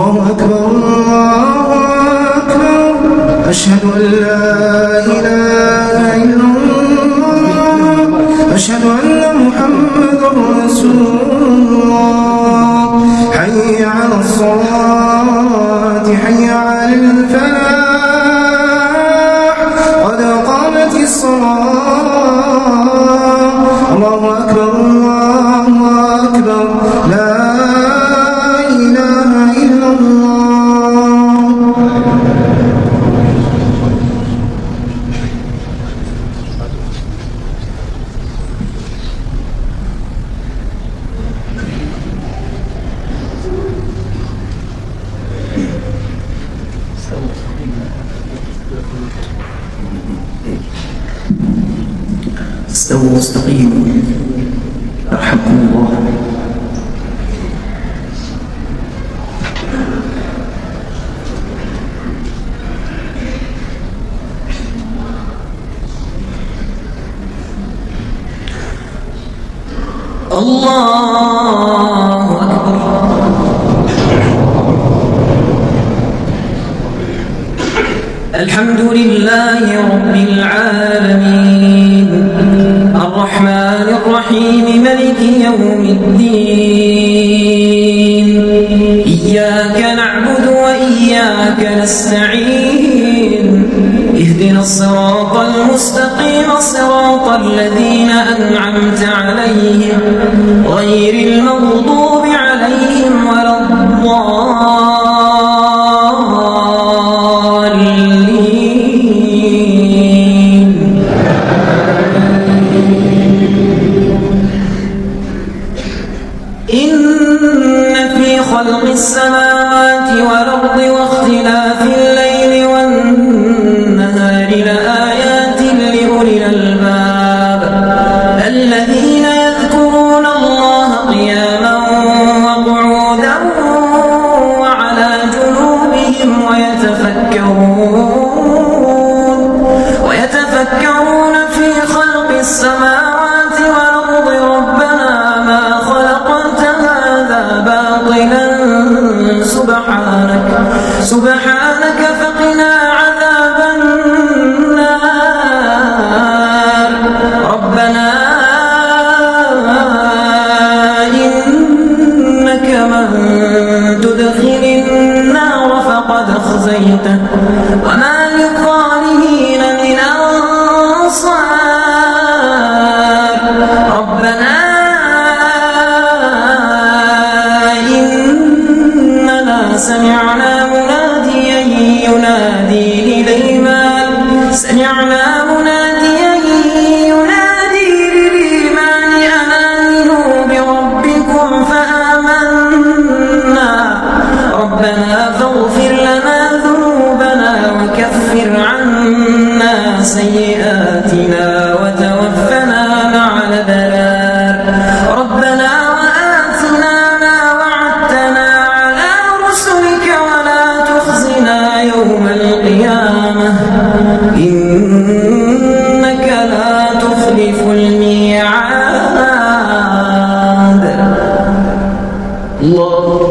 الله أكبر الله أكبر أشهد أن لا إله إلا الله أشهد أن محمدا رسول الله حي على الصلاة حي على الفلاح قد قامت الصلاة الله أكبر الله أكبر لا إله إلا الله استووا واستقيموا يرحمكم الله. الله أكبر. الحمد لله رب العالمين الرحمن الرحيم ملك يوم الدين إياك نعبد وإياك نستعين اهدنا الصراط المستقيم صراط الذين أنعمت عليهم غير المغضوب عليهم ولا الضالين. إن في خلق السماوات والأرض واختلاف الليل والنهار لآيات لأولي الألباب الذين يذكرون الله قياما وقعودا وعلى جنوبهم ويتفكرون في خلق السماوات والأرض ربنا ما خلقت هذا باطلا سبحانك فقنا عذاب النار ربنا إنك من تدخل النار فقد أخزيته وما للظالمين من أنصار ربنا إننا سمعنا مناديا ينادي للإيمان أن آمنوا بربكم فآمنا ربنا فاغفر لنا ذنوبنا وكفر عنا سيئاتنا وتوفنا مع الأبرار ربنا وآتنا ما وعدتنا على رسلك ولا تخزنا يوم القيامة إنك لا تخلف الميعاد. الله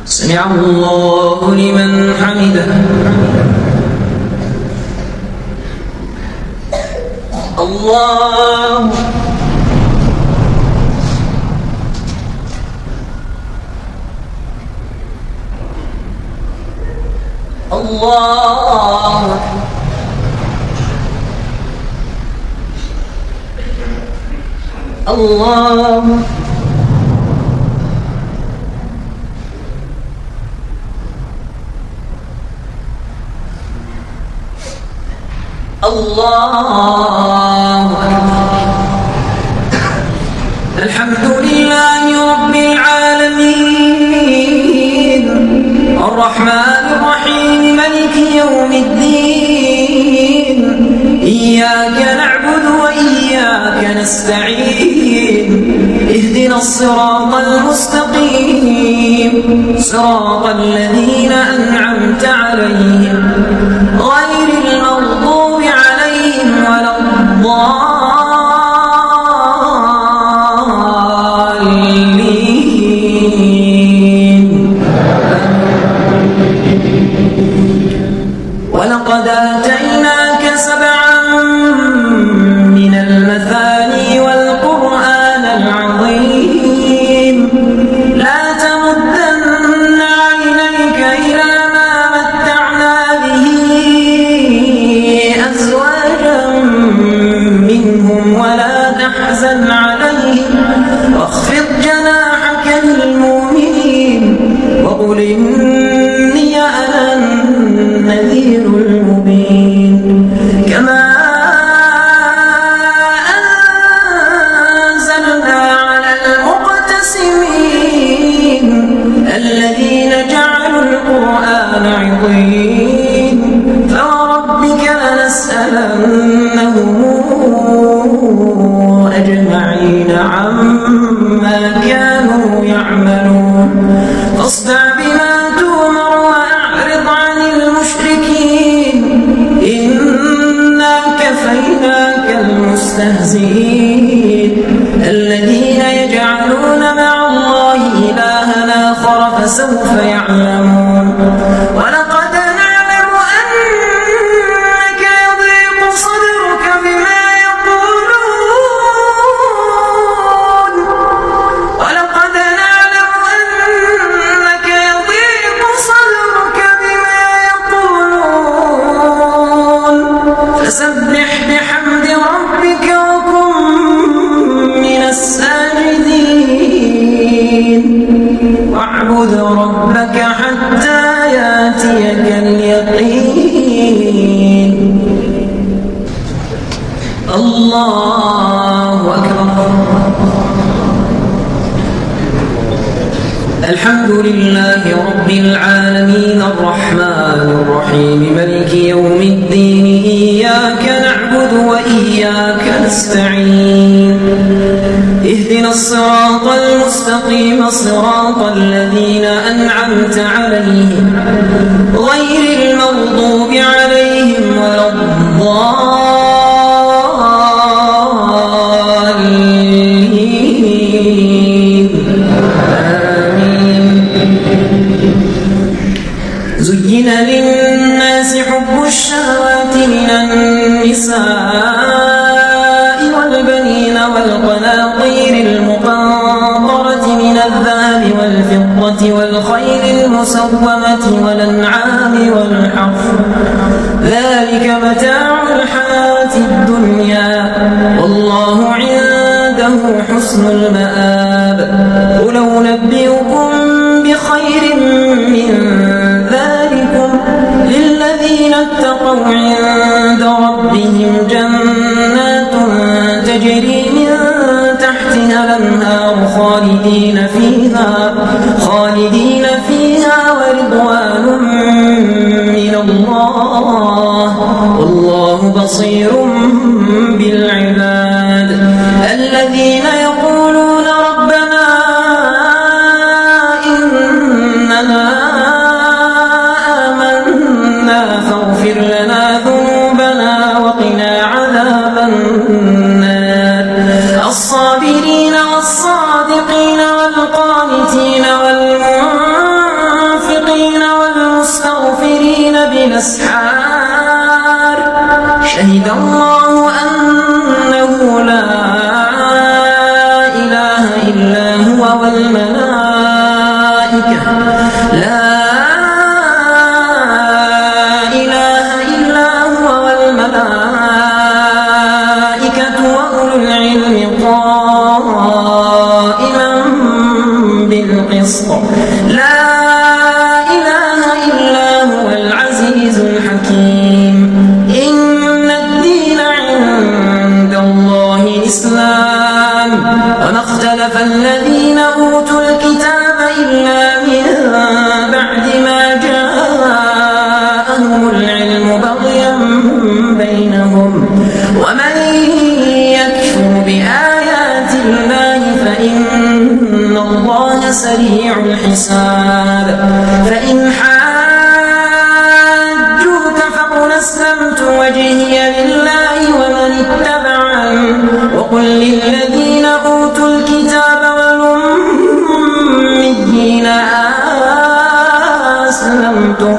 سمع الله لمن حمده. الله الله الله الله الحمد لله رب العالمين الرحمن الرحيم مالك يوم الدين إياك نعبد وإياك نستعين اهدنا الصراط المستقيم صراط الذين أنعمت عليهم غير المغضوب عليهم لهم أجمعين عما كانوا يعملون فاصدع بما تؤمر وأعرض عن المشركين إنا كفيناك المستهزئين الذين يجعلون مع الله إلها آخر فسوف يعلمون ولقد نعلم أنك يضيق صدرك بما يقولون ولقد نعلم أنك يضيق صدرك بما يقولون فسبح بحمد ربك وكن من الساجدين واعبد ربك حتى ياتيك اليقين الله أكبر الحمد لله رب العالمين الرحمن الرحيم مالك يوم الدين إياك نعبد وإياك نستعين اهدنا الصراط المستقيم صراط الذين أنعمت عليهم غير المغضوب عليهم ولا الضالين آمين زين للناس حب الشهوات من النساء والبنين والقناطير المقنطرة من الذهب والفضة والخيل المسومة والأنعام والحرث ذلك متاع الحياة الدنيا والله عنده حسن المآب قل أنبئكم بخير من ذلكم للذين اتقوا عند ربهم جنات تجري من تحتها الأنهار خالدين فيها ورضوان من الله والله بصير بالعباد الذين يقولون ربنا إننا آمنا فاغفر لنا ذنوبنا وقنا عذاب النار الصابرين والصادقين والقانتين والمنفقين والمستغفرين بالأسحار شهد الله أنه لا إله إلا هو والملائكة وأولو العلم قائما بالقسط لا إله إلا هو العزيز الحكيم إن الدين عند الله الإسلام وما اختلف الذين أوتوا الكتاب إلا من بعد ما جاءهم العلم بغيا بينهم ومن يكفر بآيات الله فإن الله سريع الحساب فإن حاجوك فقل أسلمت وجهي لله ومن اتبعني وقل للذين أوتوا الكتاب والأميين أسلمتم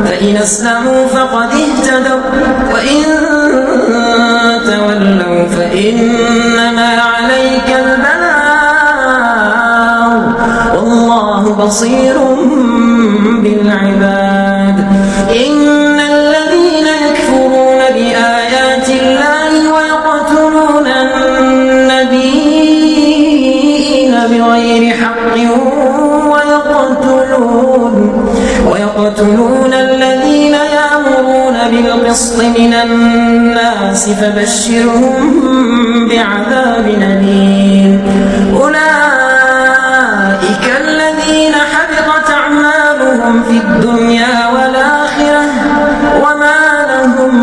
فإن أسلموا فقد اهتدوا وإن تولوا فإنما عليك البلاغ والله بصير بالعباد إن الذين يكفرون بآيات الله ويقتلون النبيين بغير حق ويقتلون الذين يأمرون بالقسط من الناس فبشرهم بعذاب أليم أولئك الذين حبطت أعمالهم في الدنيا والآخرة وما لهم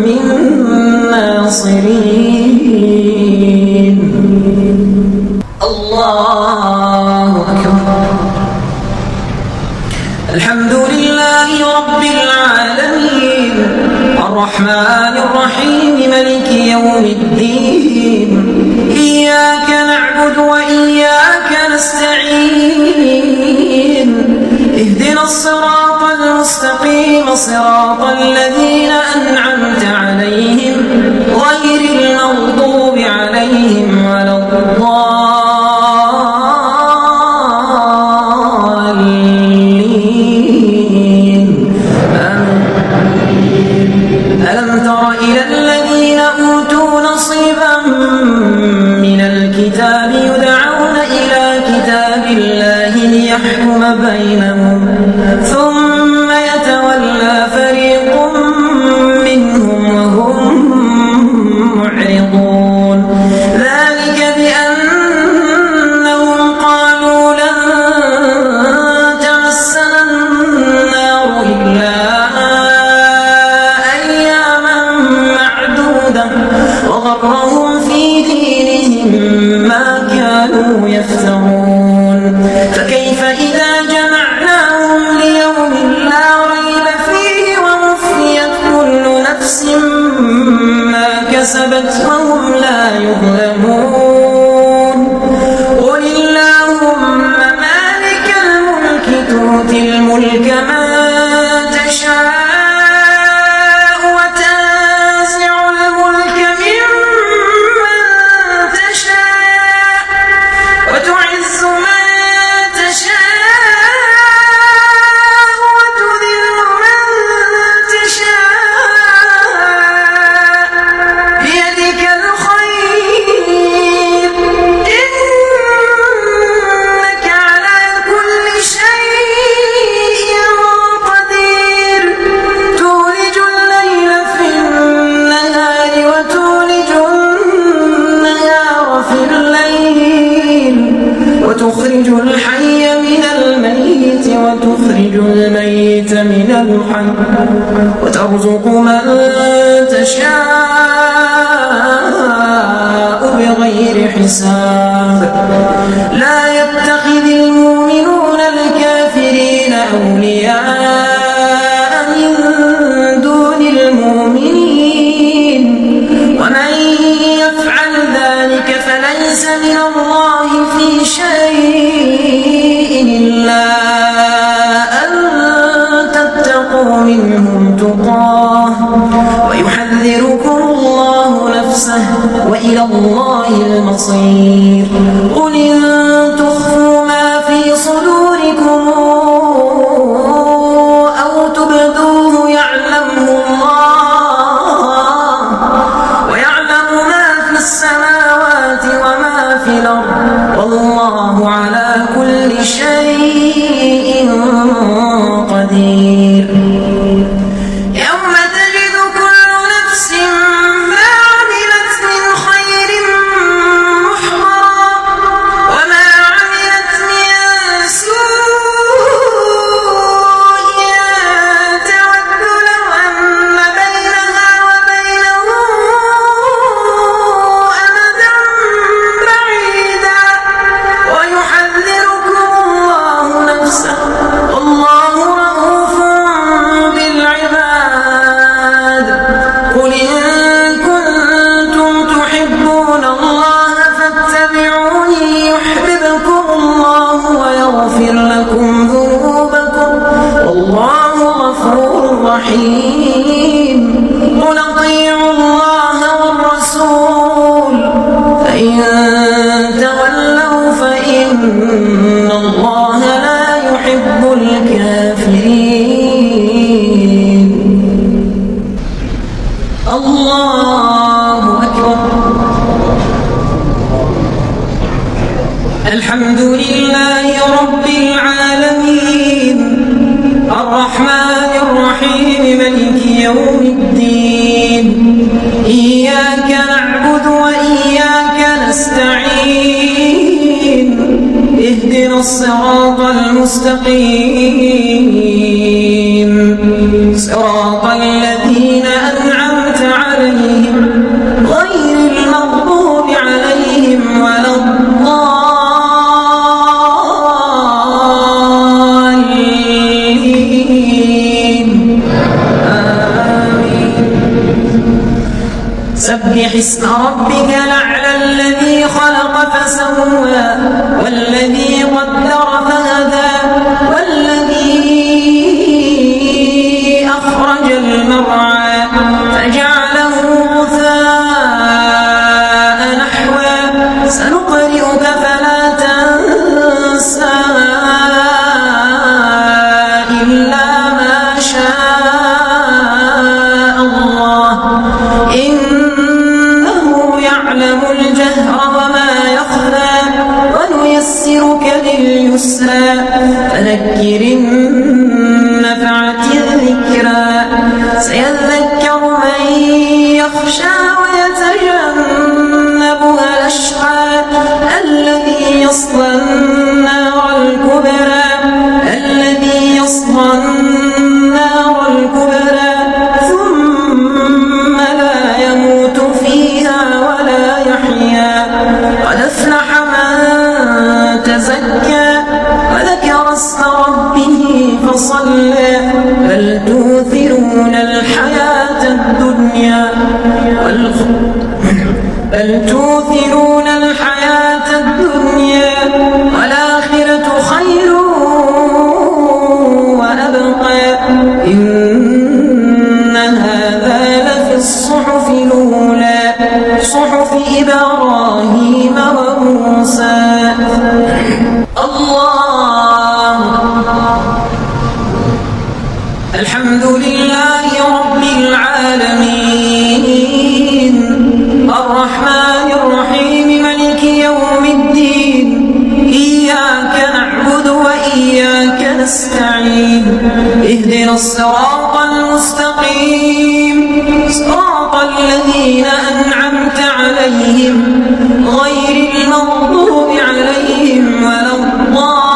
من الناصرين. الله أكبر. الحمد لله رب العالمين الرحمن الرحيم ملك يوم الدين إياك نعبد وإياك نستعين اهدنا الصراط المستقيم صراط الذين أنعمت عليهم غير المغضوب عليهم ولا الضالين. ألم تر إلى الذين أوتوا نصيبا من الكتاب يدعون إلى كتاب الله ليحكم بينهم ثم يتولى فريق منهم وهم معرضون. ذلك بأنهم قالوا لن تمسنا النار إلا أياما معدودة وغرهم في دينهم ما كانوا يفترون. فكيف إذا جمعناهم ليوم لا ريب فيه ووفيت كل نفس ما كسبت وهم لا يظلمون. قل اللهم مالك الملك تؤتي الملك من تشاء وتنزع الملك ممن تشاء وتعز من تشاء وتذل من تشاء بيدك الخير إنك على كل شيء قدير. تولج الليل في النهار وتولج النهار في الليل وتخرج الحي من الميت وتخرج الميت من الحي وترزق من تشاء بغير حساب. لا يتخذ المؤمنون الكافرين أولياء من دون المؤمنين ومن يفعل ذلك فليس من الله في شيء إلا أن تتقوا منهم تقاه ويحذركم الله نفسه وإلى الله المصير. قل إن تخفوا ما في صدوركم أو تبدوه يعلمه الله ويعلم ما في السماوات وما في الأرض والله على كل شيء قدير. يوم تجد كل نفس ما عملت من خير محضرا وما عملت من سوء تود لو أن بينها وبينه أمدا بعيدا ويحذركم الله نفسه والله رؤوف بالعباد. قل إن كنتم تحبون الله فاتبعوني يحببكم الله ويغفر لكم ذنوبكم والله غفور رحيم. قل أطيعوا الله والرسول فإن تولوا فإن الله لا يحب الكافرين. الله أكبر. الحمد لله رب العالمين الرحمن الرحيم ملك يوم الدين إياك نعبد وإياك نستعين اهدنا الصراط المستقيم صراط الذين أنعمت عليهم سبح اسم ربك الأعلى الذي خلق فسوى والذي قدر فهدى والذي أخرج المرعى فجعله غثاء نحوا سنقرئك فلا تنسى إلا ما شاء الله إنه يعلم الجهر وما يخفى ونيسرك لليسرى فذكر إن نفعت الذكرى سيذكر من يخشى ويتجنبها الأشقى الذي يصلى النار الكبرى ثم لا يموت فيها ولا يحيا قد أفلح من تزكى وذكر اسم ربه فصلى بل تؤثرون الحياة الدنيا والآخرة خير وأبقى إن هذا لفي الصحف الأولى صحف إبراهيم وموسى. الله الحمد لله رب العالمين الرحمن الرحيم مالك يوم الدين إياك نعبد وإياك نستعين اهدنا الصراط المستقيم صراط الذين أنعمت عليهم غير المغضوب عليهم ولا الضالين.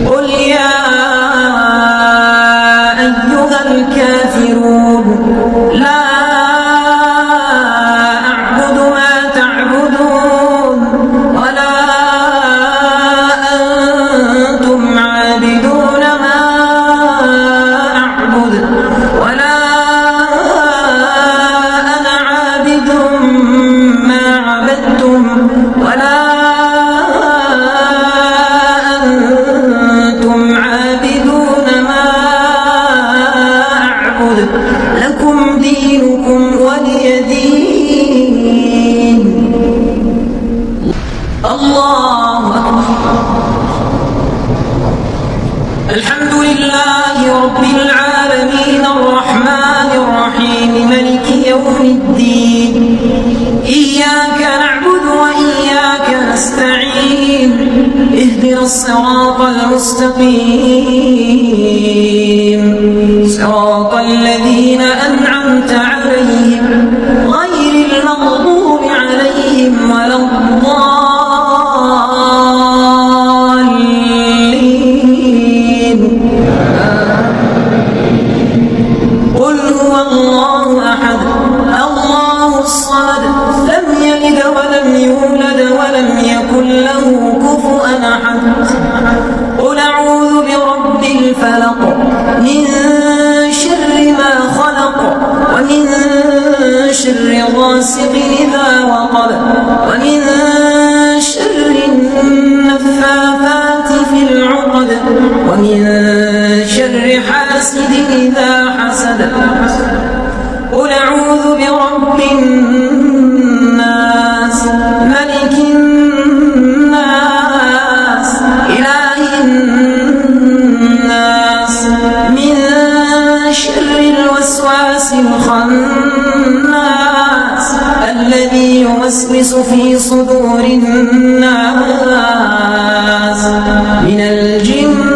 قل يا أيها الكافرون لا أعبد ما تعبدون ولا أنتم عابدون ما أعبد ولا أنا عابد ما عبدتم ولا أنتم عابدون ما أعبد لكم دينكم ولي دين. الله أكبر. الحمد لله رب العالمين الرحمن الرحيم مالك يوم الدين إياك نعبد وإياك نستعين اهدنا الصراط المستقيم صراط الذين أنعمت عليهم غير المغضوب عليهم ولا الضالين. قل هو الله أحد الله الصمد لم يلد ولم يولد ولم يكن له كفوا أحد. قل أعوذ برب الفلق من شر ما خلق ومن شر غاسق إذا وقب ومن شر النفاثات في العقد ومن شر حاسد إذا حسد. قل أعوذ برب الناس ملك الناس إله الناس من شر الوسواس الخناس الذي يوسوس في صدور الناس من الجن